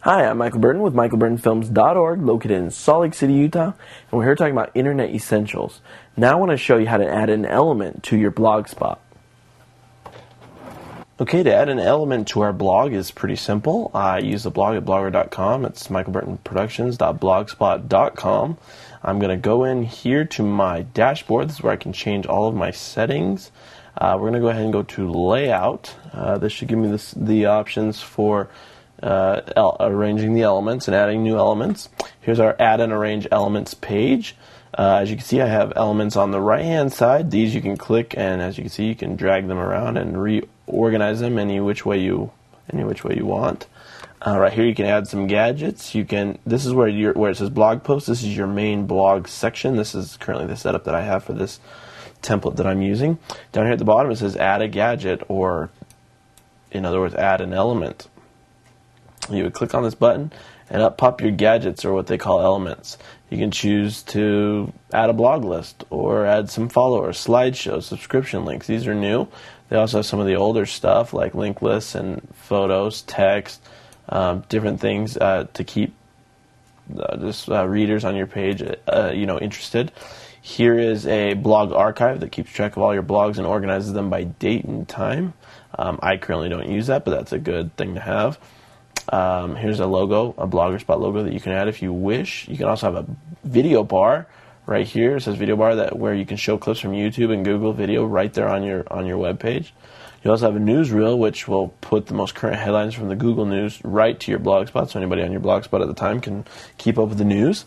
Hi, I'm Michael Burton with michaelburtonfilms.org, located in Salt Lake City, Utah, and we're here talking about Internet Essentials. Now I want to show you how to add an element to your blog spot. Okay, to add an element to our blog is pretty simple. I use the blog at blogger.com. It's michaelburtonproductions.blogspot.com. I'm going to go in here to my dashboard. This is where I can change all of my settings. We're going to go ahead and go to Layout. This should give me the options for arranging the elements and adding new elements. Here's our Add and Arrange Elements page. As you can see, I have elements on the right-hand side. These you can click, and as you can see, you can drag them around and reorganize them any which way you want. Right here, you can add some gadgets. This is where it says Blog Post. This is your main blog section. This is currently the setup that I have for this template that I'm using. Down here at the bottom, it says Add a Gadget, or in other words, Add an Element. You would click on this button, and up pop your gadgets, or what they call elements. You can choose to add a blog list, or add some followers, slideshows, subscription links. These are new. They also have some of the older stuff, like link lists and photos, text, different things to keep readers on your page interested. Here is a blog archive that keeps track of all your blogs and organizes them by date and time. I currently don't use that, but that's a good thing to have. Here's a logo, a Blogger Spot logo that you can add if you wish. You can also have a video bar right here. It says video bar, where you can show clips from YouTube and Google Video right there on your web page. You also have a newsreel, which will put the most current headlines from the Google News right to your blog spot, so anybody on your blog spot at the time can keep up with the news,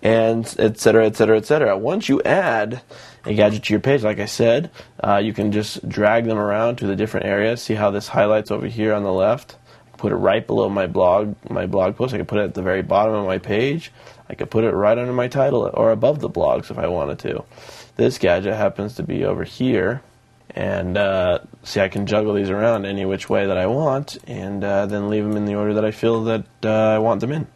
and et cetera, et cetera, et cetera. Once you add a gadget to your page, like I said, you can just drag them around to the different areas. See how this highlights over here on the left? Put it right below my blog post. I could put it at the very bottom of my page. I could put it right under my title or above the blogs if I wanted to. This gadget happens to be over here, and see, I can juggle these around any which way that I want, and then leave them in the order that I feel that I want them in.